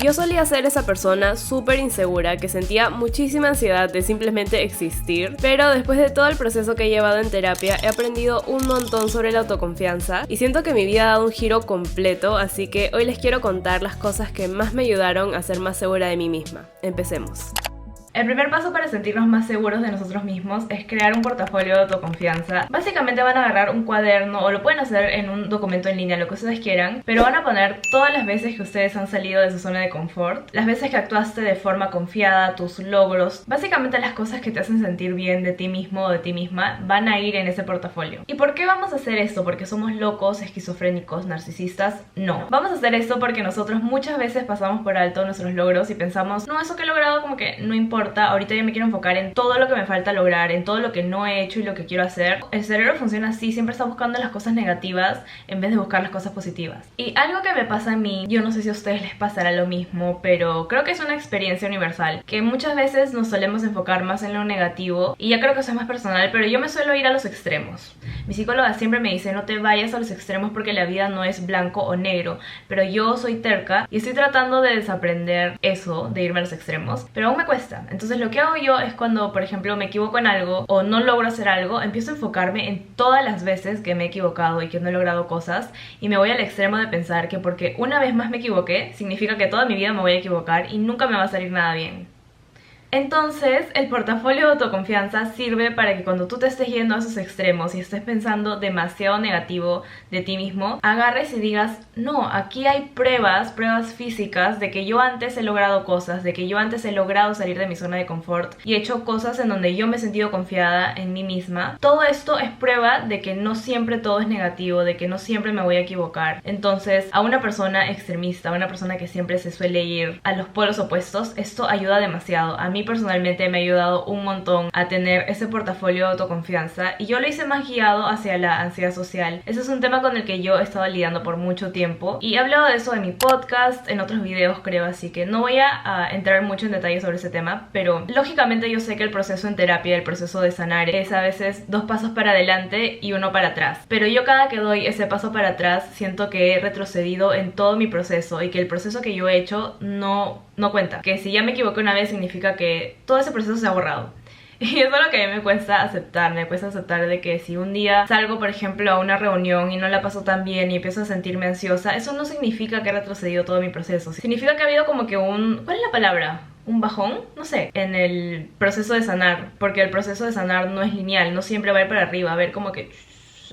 Yo solía ser esa persona súper insegura que sentía muchísima ansiedad de simplemente existir, pero después de todo el proceso que he llevado en terapia he aprendido un montón sobre la autoconfianza y siento que mi vida ha dado un giro completo, así que hoy les quiero contar las cosas que más me ayudaron a ser más segura de mí misma. Empecemos. El primer paso para sentirnos más seguros de nosotros mismos es crear un portafolio de autoconfianza. Básicamente van a agarrar un cuaderno o lo pueden hacer en un documento en línea, lo que ustedes quieran, pero van a poner todas las veces que ustedes han salido de su zona de confort, las veces que actuaste de forma confiada, tus logros, básicamente las cosas que te hacen sentir bien de ti mismo o de ti misma van a ir en ese portafolio. ¿Y por qué vamos a hacer esto? ¿Porque somos locos, esquizofrénicos, narcisistas? No. Vamos a hacer esto porque nosotros muchas veces pasamos por alto nuestros logros y pensamos, no, eso que he logrado como que no importa. Ahorita yo me quiero enfocar en todo lo que me falta lograr, en todo lo que no he hecho y lo que quiero hacer. El cerebro funciona así, siempre está buscando las cosas negativas en vez de buscar las cosas positivas. Y algo que me pasa a mí, yo no sé si a ustedes les pasará lo mismo, pero creo que es una experiencia universal, que muchas veces nos solemos enfocar más en lo negativo, y ya creo que eso es más personal, pero yo me suelo ir a los extremos. Mi psicóloga siempre me dice, no te vayas a los extremos porque la vida no es blanco o negro, pero yo soy terca y estoy tratando de desaprender eso, de irme a los extremos, pero aún me cuesta. Entonces lo que hago yo es cuando, por ejemplo, me equivoco en algo o no logro hacer algo, empiezo a enfocarme en todas las veces que me he equivocado y que no he logrado cosas, y me voy al extremo de pensar que porque una vez más me equivoqué, significa que toda mi vida me voy a equivocar y nunca me va a salir nada bien. Entonces, el portafolio de autoconfianza sirve para que cuando tú te estés yendo a esos extremos y estés pensando demasiado negativo de ti mismo, agarres y digas, no, aquí hay pruebas físicas de que yo antes he logrado cosas, de que yo antes he logrado salir de mi zona de confort y he hecho cosas en donde yo me he sentido confiada en mí misma. Todo esto es prueba de que no siempre todo es negativo, de que no siempre me voy a equivocar. Entonces, a una persona extremista, a una persona que siempre se suele ir a los polos opuestos, esto ayuda demasiado. A mí personalmente me ha ayudado un montón a tener ese portafolio de autoconfianza, y yo lo hice más guiado hacia la ansiedad social. Ese es un tema con el que yo he estado lidiando por mucho tiempo y he hablado de eso en mi podcast, en otros videos creo, así que no voy a entrar mucho en detalle sobre ese tema, pero lógicamente yo sé que el proceso en terapia, el proceso de sanar, es a veces 2 pasos para adelante y 1 para atrás, pero yo cada que doy ese paso para atrás siento que he retrocedido en todo mi proceso y que el proceso que yo he hecho no cuenta, que si ya me equivoqué una vez significa que todo ese proceso se ha borrado. Y eso es lo que a mí me cuesta aceptar de que si un día salgo, por ejemplo, a una reunión y no la paso tan bien y empiezo a sentirme ansiosa, eso no significa que he retrocedido todo mi proceso. Significa que ha habido como que ¿cuál es la palabra? ¿Un bajón? No sé, en el proceso de sanar, porque el proceso de sanar no es lineal, no siempre va a ir para arriba, a ver como que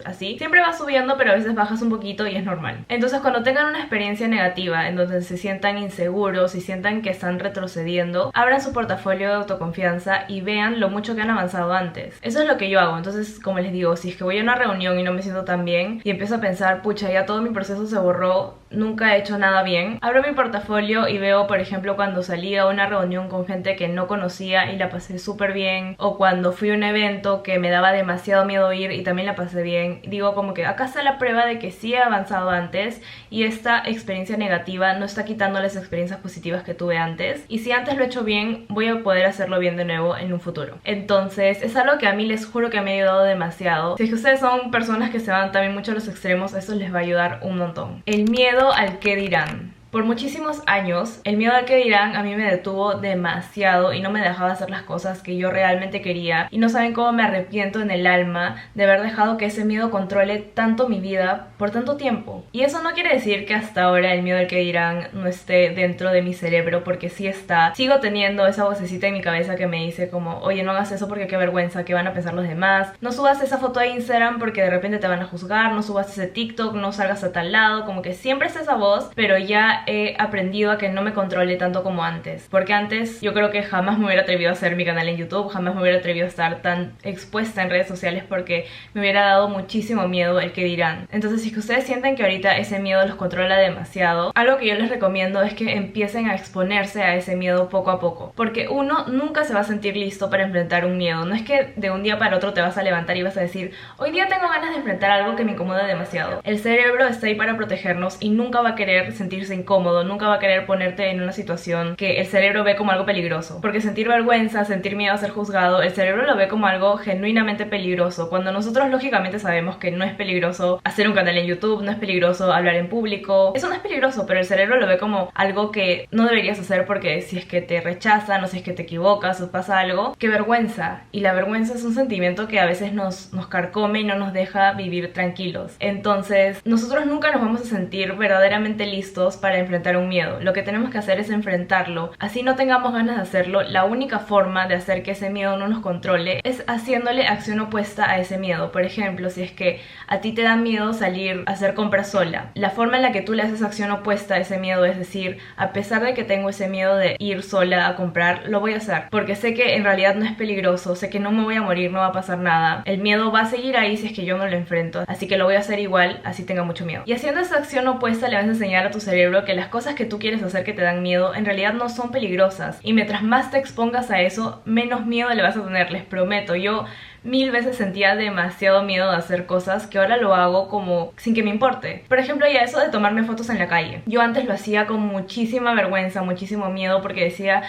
así, siempre va subiendo, pero a veces bajas un poquito y es normal. Entonces cuando tengan una experiencia negativa en donde se sientan inseguros y sientan que están retrocediendo, abran su portafolio de autoconfianza y vean lo mucho que han avanzado antes. Eso es lo que yo hago. Entonces, como les digo, si es que voy a una reunión y no me siento tan bien y empiezo a pensar, pucha, ya todo mi proceso se borró, nunca he hecho nada bien, abro mi portafolio y veo, por ejemplo, cuando salí a una reunión con gente que no conocía y la pasé súper bien, o cuando fui a un evento que me daba demasiado miedo ir y también la pasé bien. Digo como que acá está la prueba de que sí he avanzado antes y esta experiencia negativa no está quitando las experiencias positivas que tuve antes, y si antes lo he hecho bien, voy a poder hacerlo bien de nuevo en un futuro. Entonces es algo que a mí les juro que me ha ayudado demasiado. Si es que ustedes son personas que se van también mucho a los extremos, eso les va a ayudar un montón. El miedo al qué dirán. Por muchísimos años, el miedo al que dirán a mí me detuvo demasiado y no me dejaba hacer las cosas que yo realmente quería, y no saben cómo me arrepiento en el alma de haber dejado que ese miedo controle tanto mi vida por tanto tiempo. Y eso no quiere decir que hasta ahora el miedo al que dirán no esté dentro de mi cerebro, porque sí está. Sigo teniendo esa vocecita en mi cabeza que me dice como, oye, no hagas eso porque qué vergüenza, qué van a pensar los demás, no subas esa foto a Instagram porque de repente te van a juzgar, no subas ese TikTok, no salgas a tal lado, como que siempre está esa voz, pero ya he aprendido a que no me controle tanto como antes, porque antes yo creo que jamás me hubiera atrevido a hacer mi canal en YouTube, jamás me hubiera atrevido a estar tan expuesta en redes sociales porque me hubiera dado muchísimo miedo el que dirán. Entonces, si es que ustedes sienten que ahorita ese miedo los controla demasiado, algo que yo les recomiendo es que empiecen a exponerse a ese miedo poco a poco, porque uno nunca se va a sentir listo para enfrentar un miedo. No es que de un día para otro te vas a levantar y vas a decir, hoy día tengo ganas de enfrentar algo que me incomoda demasiado. El cerebro está ahí para protegernos y nunca va a querer sentirse incómodo incómodo, nunca va a querer ponerte en una situación que el cerebro ve como algo peligroso. Porque sentir vergüenza, sentir miedo a ser juzgado, el cerebro lo ve como algo genuinamente peligroso, cuando nosotros lógicamente sabemos que no es peligroso hacer un canal en YouTube, no es peligroso hablar en público. Eso no es peligroso, pero el cerebro lo ve como algo que no deberías hacer porque si es que te rechazan o si es que te equivocas o pasa algo, qué vergüenza. Y la vergüenza es un sentimiento que a veces nos carcome y no nos deja vivir tranquilos. Entonces, nosotros nunca nos vamos a sentir verdaderamente listos para enfrentar un miedo. Lo que tenemos que hacer es enfrentarlo. Así no tengamos ganas de hacerlo, la única forma de hacer que ese miedo no nos controle es haciéndole acción opuesta a ese miedo. Por ejemplo, si es que a ti te da miedo salir a hacer compras sola, la forma en la que tú le haces acción opuesta a ese miedo es decir, a pesar de que tengo ese miedo de ir sola a comprar, lo voy a hacer, porque sé que en realidad no es peligroso, sé que no me voy a morir, no va a pasar nada, el miedo va a seguir ahí si es que yo no lo enfrento, así que lo voy a hacer igual, así tenga mucho miedo. Y haciendo esa acción opuesta le vas a enseñar a tu cerebro que las cosas que tú quieres hacer que te dan miedo en realidad no son peligrosas, y mientras más te expongas a eso, menos miedo le vas a tener, les prometo. Yo 1000 veces sentía demasiado miedo de hacer cosas que ahora lo hago como sin que me importe. Por ejemplo, ya eso de tomarme fotos en la calle. Yo antes lo hacía con muchísima vergüenza, muchísimo miedo, porque decía,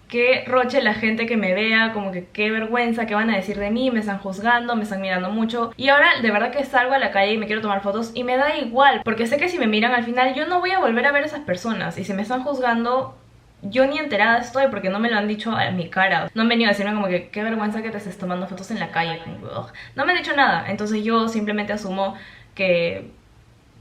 qué roche la gente que me vea, como que qué vergüenza, qué van a decir de mí, me están juzgando, me están mirando mucho. Y ahora de verdad que salgo a la calle y me quiero tomar fotos y me da igual, porque sé que si me miran al final yo no voy a volver a ver a esas personas, y si me están juzgando, yo ni enterada estoy porque no me lo han dicho a mi cara. No han venido a decirme como que qué vergüenza que te estés tomando fotos en la calle. No me han dicho nada. Entonces yo simplemente asumo que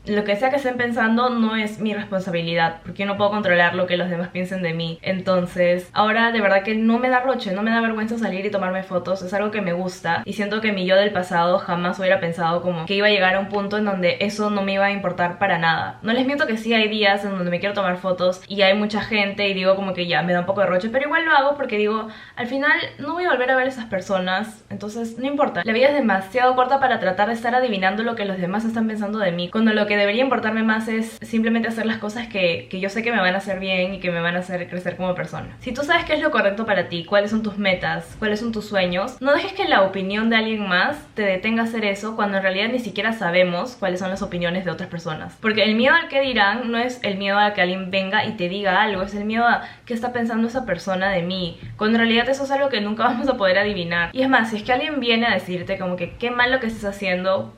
lo que sea que estén pensando no es mi responsabilidad, porque yo no puedo controlar lo que los demás piensen de mí. Entonces ahora de verdad que no me da roche, no me da vergüenza salir y tomarme fotos. Es algo que me gusta y siento que mi yo del pasado jamás hubiera pensado como que iba a llegar a un punto en donde eso no me iba a importar para nada. No les miento que sí hay días en donde me quiero tomar fotos y hay mucha gente y digo como que ya me da un poco de roche, pero igual lo hago porque digo, al final no voy a volver a ver a esas personas, entonces no importa. La vida es demasiado corta para tratar de estar adivinando lo que los demás están pensando de mí, cuando lo que debería importarme más es simplemente hacer las cosas que yo sé que me van a hacer bien y que me van a hacer crecer como persona. Si tú sabes qué es lo correcto para ti, cuáles son tus metas, cuáles son tus sueños, no dejes que la opinión de alguien más te detenga a hacer eso cuando en realidad ni siquiera sabemos cuáles son las opiniones de otras personas. Porque el miedo al que dirán no es el miedo a que alguien venga y te diga algo, es el miedo a qué está pensando esa persona de mí, cuando en realidad eso es algo que nunca vamos a poder adivinar. Y es más, si es que alguien viene a decirte como que qué mal lo que estás haciendo,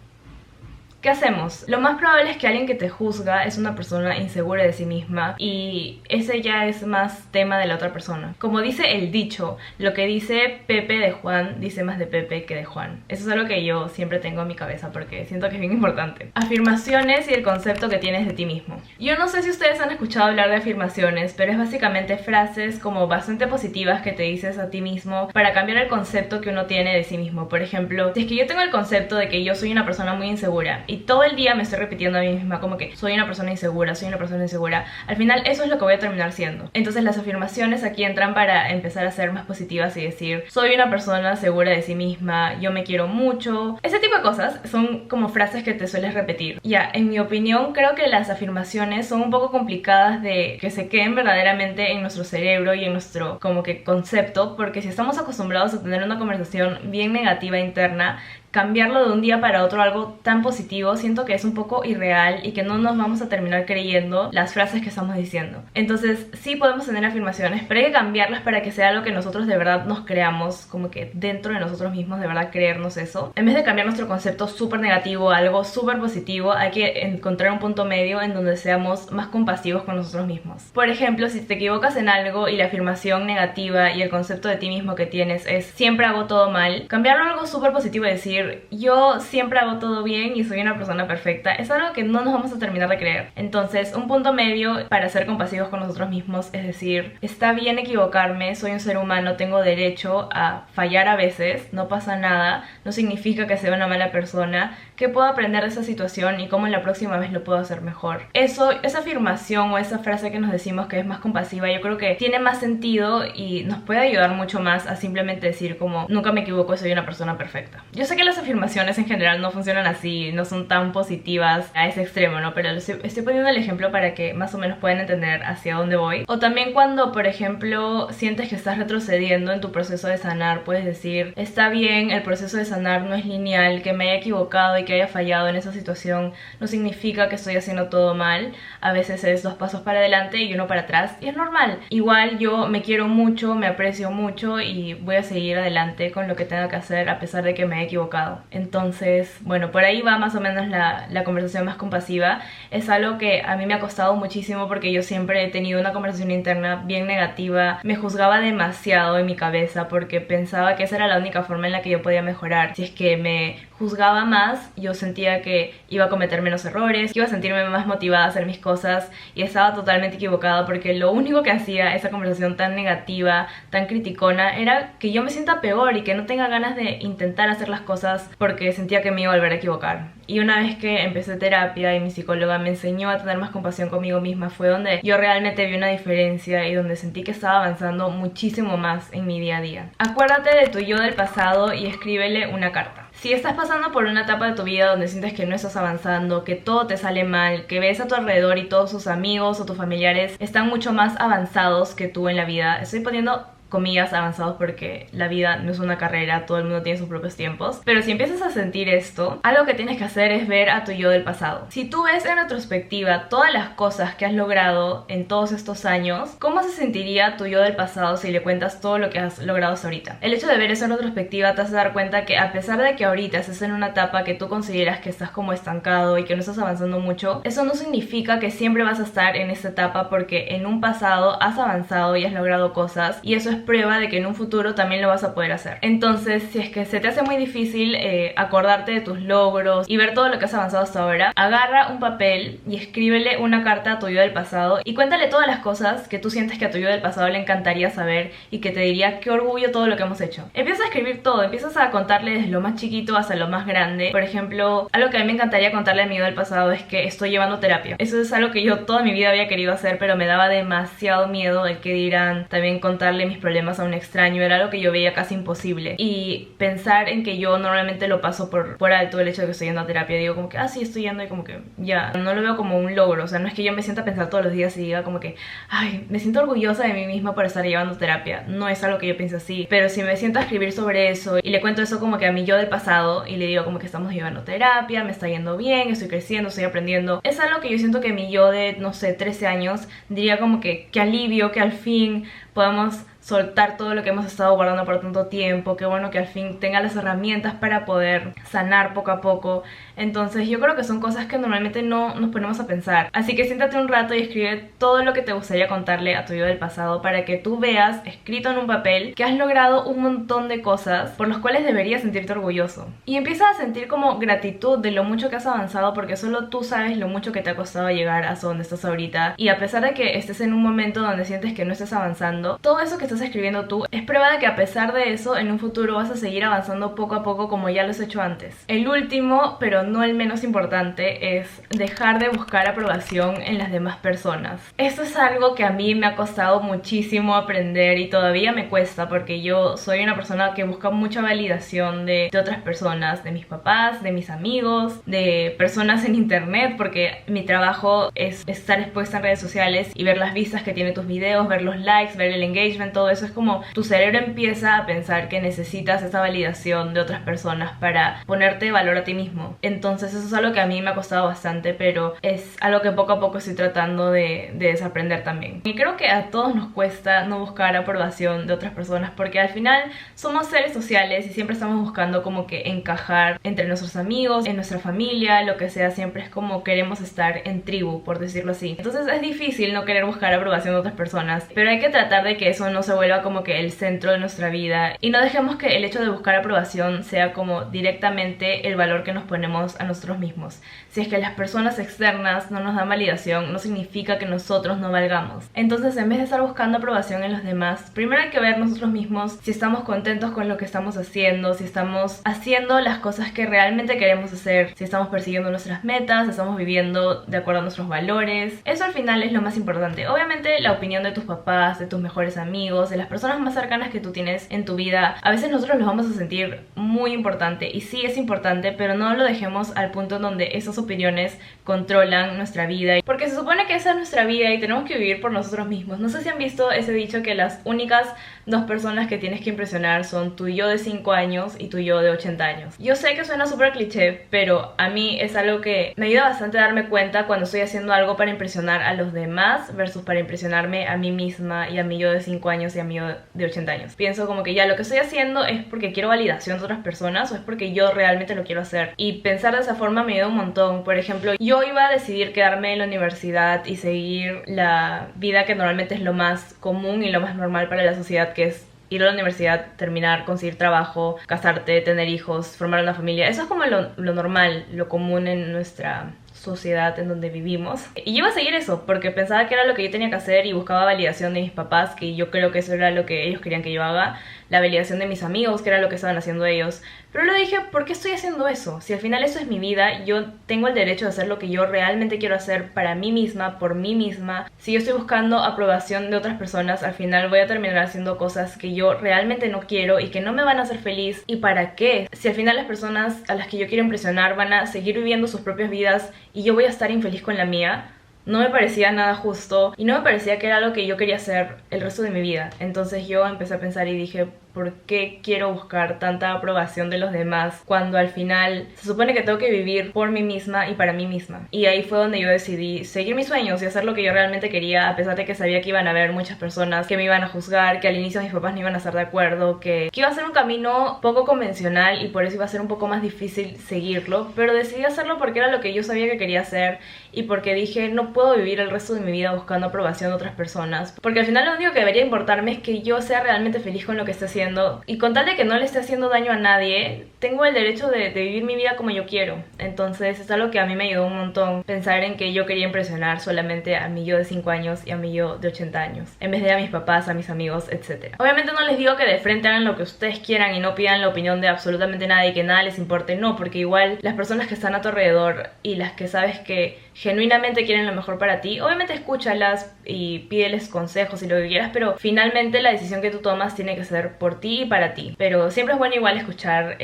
¿qué hacemos? Lo más probable es que alguien que te juzga es una persona insegura de sí misma y ese ya es más tema de la otra persona. Como dice el dicho, lo que dice Pepe de Juan dice más de Pepe que de Juan. Eso es algo que yo siempre tengo en mi cabeza porque siento que es bien importante. Afirmaciones y el concepto que tienes de ti mismo. Yo no sé si ustedes han escuchado hablar de afirmaciones, pero es básicamente frases como bastante positivas que te dices a ti mismo para cambiar el concepto que uno tiene de sí mismo. Por ejemplo, si es que yo tengo el concepto de que yo soy una persona muy insegura y todo el día me estoy repitiendo a mí misma como que soy una persona insegura, soy una persona insegura, al final eso es lo que voy a terminar siendo. Entonces las afirmaciones aquí entran para empezar a ser más positivas y decir, soy una persona segura de sí misma, yo me quiero mucho. Ese tipo de cosas son como frases que te sueles repetir. Ya, en mi opinión, creo que las afirmaciones son un poco complicadas de que se queden verdaderamente en nuestro cerebro y en nuestro como que concepto, porque si estamos acostumbrados a tener una conversación bien negativa interna, cambiarlo de un día para otro a algo tan positivo, siento que es un poco irreal y que no nos vamos a terminar creyendo las frases que estamos diciendo. Entonces sí podemos tener afirmaciones, pero hay que cambiarlas para que sea algo que nosotros de verdad nos creamos, como que dentro de nosotros mismos de verdad creernos eso. En vez de cambiar nuestro concepto súper negativo a algo súper positivo, hay que encontrar un punto medio en donde seamos más compasivos con nosotros mismos. Por ejemplo, si te equivocas en algo y la afirmación negativa y el concepto de ti mismo que tienes es siempre hago todo mal, cambiarlo a algo súper positivo y decir yo siempre hago todo bien y soy una persona perfecta, es algo que no nos vamos a terminar de creer. Entonces un punto medio para ser compasivos con nosotros mismos es decir, está bien equivocarme, soy un ser humano, tengo derecho a fallar a veces, no pasa nada, no significa que sea una mala persona, que puedo aprender de esa situación y cómo la próxima vez lo puedo hacer mejor. Esa afirmación o esa frase que nos decimos que es más compasiva, yo creo que tiene más sentido y nos puede ayudar mucho más a simplemente decir como nunca me equivoco, soy una persona perfecta. Yo sé que las las afirmaciones en general no funcionan así, no son tan positivas a ese extremo, ¿no? Pero estoy poniendo el ejemplo para que más o menos puedan entender hacia dónde voy. O también cuando, por ejemplo, sientes que estás retrocediendo en tu proceso de sanar, puedes decir, está bien, el proceso de sanar no es lineal, que me haya equivocado y que haya fallado en esa situación no significa que estoy haciendo todo mal. A veces es 2 pasos para adelante y 1 para atrás, y es normal. Igual yo me quiero mucho, me aprecio mucho y voy a seguir adelante con lo que tenga que hacer a pesar de que me he equivocado. Entonces, bueno, por ahí va más o menos la conversación más compasiva. Es algo que a mí me ha costado muchísimo porque yo siempre he tenido una conversación interna bien negativa. Me juzgaba demasiado en mi cabeza porque pensaba que esa era la única forma en la que yo podía mejorar. Si es que me juzgaba más, yo sentía que iba a cometer menos errores, que iba a sentirme más motivada a hacer mis cosas, y estaba totalmente equivocada porque lo único que hacía esa conversación tan negativa, tan criticona, era que yo me sienta peor y que no tenga ganas de intentar hacer las cosas porque sentía que me iba a volver a equivocar. Y una vez que empecé terapia y mi psicóloga me enseñó a tener más compasión conmigo misma, fue donde yo realmente vi una diferencia y donde sentí que estaba avanzando muchísimo más en mi día a día. Acuérdate de tu yo del pasado y escríbele una carta. Si estás pasando por una etapa de tu vida donde sientes que no estás avanzando, que todo te sale mal, que ves a tu alrededor y todos tus amigos o tus familiares están mucho más avanzados que tú en la vida, estoy poniendo comillas avanzados porque la vida no es una carrera, todo el mundo tiene sus propios tiempos, pero si empiezas a sentir esto, algo que tienes que hacer es ver a tu yo del pasado. Si tú ves en retrospectiva todas las cosas que has logrado en todos estos años, ¿cómo se sentiría tu yo del pasado si le cuentas todo lo que has logrado hasta ahorita? El hecho de ver eso en retrospectiva te hace dar cuenta que a pesar de que ahorita estés en una etapa que tú consideras que estás como estancado y que no estás avanzando mucho, eso no significa que siempre vas a estar en esta etapa, porque en un pasado has avanzado y has logrado cosas, y eso es prueba de que en un futuro también lo vas a poder hacer. Entonces, si es que se te hace muy difícil acordarte de tus logros y ver todo lo que has avanzado hasta ahora, agarra un papel y escríbele una carta a tu yo del pasado y cuéntale todas las cosas que tú sientes que a tu yo del pasado le encantaría saber y que te diría qué orgullo todo lo que hemos hecho. Empieza a escribir todo, empiezas a contarle desde lo más chiquito hasta lo más grande. Por ejemplo, algo que a mí me encantaría contarle a mi yo del pasado es que estoy llevando terapia. Eso es algo que yo toda mi vida había querido hacer, pero me daba demasiado miedo el que dirán. También contarle mis problemas a un extraño era algo que yo veía casi imposible, y pensar en que yo normalmente lo paso por alto el hecho de que estoy yendo a terapia. Digo como que sí, estoy yendo, y como que ya, no lo veo como un logro. O sea, no es que yo me sienta a pensar todos los días y diga como que ay, me siento orgullosa de mí misma por estar llevando terapia. No es algo que yo piense así, pero si me siento a escribir sobre eso y le cuento eso como que a mi yo del pasado y le digo como que estamos llevando terapia, me está yendo bien, estoy creciendo, estoy aprendiendo, es algo que yo siento que mi yo de, no sé, 13 años diría como que qué alivio, que al fin podamos soltar todo lo que hemos estado guardando por tanto tiempo, qué bueno que al fin tenga las herramientas para poder sanar poco a poco. Entonces yo creo que son cosas que normalmente no nos ponemos a pensar. Así que siéntate un rato y escribe todo lo que te gustaría contarle a tu yo del pasado, para que tú veas escrito en un papel que has logrado un montón de cosas por las cuales deberías sentirte orgulloso. Y empieza a sentir como gratitud de lo mucho que has avanzado, porque solo tú sabes lo mucho que te ha costado llegar hasta donde estás ahorita. Y a pesar de que estés en un momento donde sientes que no estés avanzando, todo eso que estás escribiendo tú es prueba de que a pesar de eso, en un futuro vas a seguir avanzando poco a poco como ya lo has hecho antes. El último, pero no el menos importante, es dejar de buscar aprobación en las demás personas. Esto es algo que a mí me ha costado muchísimo aprender y todavía me cuesta, porque yo soy una persona que busca mucha validación de otras personas, de mis papás, de mis amigos, de personas en internet, porque mi trabajo es estar expuesta en redes sociales y ver las vistas que tiene tus videos, ver los likes, ver el engagement, todo eso. Es como tu cerebro empieza a pensar que necesitas esa validación de otras personas para ponerte valor a ti mismo. Entonces eso es algo que a mí me ha costado bastante, pero es algo que poco a poco estoy tratando de desaprender también. Y creo que a todos nos cuesta no buscar aprobación de otras personas, porque al final somos seres sociales y siempre estamos buscando como que encajar entre nuestros amigos, en nuestra familia, lo que sea. Siempre es como queremos estar en tribu, por decirlo así. Entonces es difícil no querer buscar aprobación de otras personas, pero hay que tratar de que eso no se vuelva como que el centro de nuestra vida, y no dejemos que el hecho de buscar aprobación sea como directamente el valor que nos ponemos a nosotros mismos. Si es que las personas externas no nos dan validación, no significa que nosotros no valgamos. Entonces, en vez de estar buscando aprobación en los demás, primero hay que ver nosotros mismos si estamos contentos con lo que estamos haciendo, si estamos haciendo las cosas que realmente queremos hacer, si estamos persiguiendo nuestras metas, si estamos viviendo de acuerdo a nuestros valores. Eso al final es lo más importante. Obviamente la opinión de tus papás, de tus mejores amigos, amigos, de las personas más cercanas que tú tienes en tu vida, a veces nosotros los vamos a sentir muy importante, y sí es importante, pero no lo dejemos al punto en donde esas opiniones controlan nuestra vida, porque se supone que esa es nuestra vida y tenemos que vivir por nosotros mismos. No sé si han visto ese dicho que las únicas dos personas que tienes que impresionar son tu yo de 5 años y tu yo de 80 años. Yo sé que suena súper cliché, pero a mí es algo que me ayuda bastante a darme cuenta cuando estoy haciendo algo para impresionar a los demás versus para impresionarme a mí misma y a mi yo de 5 años y a mi yo de 80 años. Pienso como que ya lo que estoy haciendo es porque quiero validación de otras personas o es porque yo realmente lo quiero hacer. Y pensar de esa forma me ayuda un montón. Por ejemplo, yo iba a decidir quedarme en la universidad y seguir la vida que normalmente es lo más común y lo más normal para la sociedad, que es ir a la universidad, terminar, conseguir trabajo, casarte, tener hijos, formar una familia. Eso es como lo normal, lo común en nuestra sociedad en donde vivimos. Y yo iba a seguir eso porque pensaba que era lo que yo tenía que hacer y buscaba validación de mis papás, que yo creo que eso era lo que ellos querían que yo haga, la validación de mis amigos, que era lo que estaban haciendo ellos. Pero luego dije, ¿por qué estoy haciendo eso? Si al final eso es mi vida, yo tengo el derecho de hacer lo que yo realmente quiero hacer para mí misma, por mí misma. Si yo estoy buscando aprobación de otras personas, al final voy a terminar haciendo cosas que yo realmente no quiero y que no me van a hacer feliz. ¿Y para qué? Si al final las personas a las que yo quiero impresionar van a seguir viviendo sus propias vidas y yo voy a estar infeliz con la mía, no me parecía nada justo y no me parecía que era lo que yo quería hacer el resto de mi vida. Entonces yo empecé a pensar y dije, ¿por qué quiero buscar tanta aprobación de los demás cuando al final se supone que tengo que vivir por mí misma y para mí misma? Y ahí fue donde yo decidí seguir mis sueños y hacer lo que yo realmente quería, a pesar de que sabía que iban a haber muchas personas que me iban a juzgar, que al inicio mis papás no iban a estar de acuerdo, que iba a ser un camino poco convencional y por eso iba a ser un poco más difícil seguirlo, pero decidí hacerlo porque era lo que yo sabía que quería hacer y porque dije, no puedo vivir el resto de mi vida buscando aprobación de otras personas, porque al final lo único que debería importarme es que yo sea realmente feliz con lo que esté haciendo, y con tal de que no le esté haciendo daño a nadie, tengo el derecho de vivir mi vida como yo quiero. Entonces es algo que a mí me ayudó un montón, pensar en que yo quería impresionar solamente a mi yo de 5 años y a mi yo de 80 años, en vez de a mis papás, a mis amigos, etc. Obviamente no les digo que de frente hagan lo que ustedes quieran y no pidan la opinión de absolutamente nadie, que nada les importe, no, porque igual las personas que están a tu alrededor y las que sabes que genuinamente quieren lo mejor para ti, obviamente escúchalas y pídeles consejos y lo que quieras, pero finalmente la decisión que tú tomas tiene que ser por ti y para ti. Pero siempre es bueno igual escuchar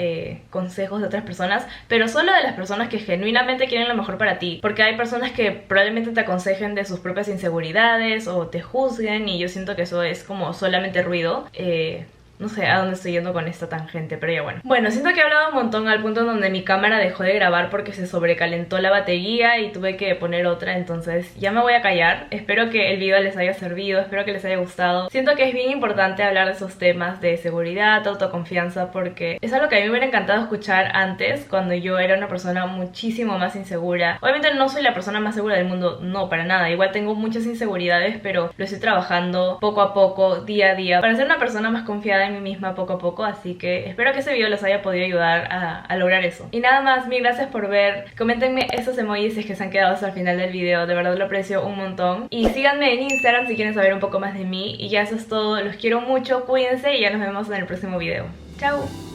consejos de otras personas, pero solo de las personas que genuinamente quieren lo mejor para ti, porque hay personas que probablemente te aconsejen de sus propias inseguridades o te juzguen y yo siento que eso es como solamente ruido. No sé a dónde estoy yendo con esta tangente, pero ya bueno. Bueno, siento que he hablado un montón al punto en donde mi cámara dejó de grabar porque se sobrecalentó la batería y tuve que poner otra, entonces ya me voy a callar. Espero que el video les haya servido, espero que les haya gustado. Siento que es bien importante hablar de esos temas de seguridad, autoconfianza, porque es algo que a mí me hubiera encantado escuchar antes, cuando yo era una persona muchísimo más insegura. Obviamente no soy la persona más segura del mundo, no, para nada. Igual tengo muchas inseguridades, pero lo estoy trabajando poco a poco, día a día, para ser una persona más confiada en mí misma poco a poco, así que espero que este video les haya podido ayudar a lograr eso. Y nada más, mil gracias por ver, coméntenme esos emojis si es que se han quedado hasta el final del video, de verdad lo aprecio un montón, y síganme en Instagram si quieren saber un poco más de mí, y ya eso es todo, los quiero mucho, cuídense y ya nos vemos en el próximo video. ¡Chao!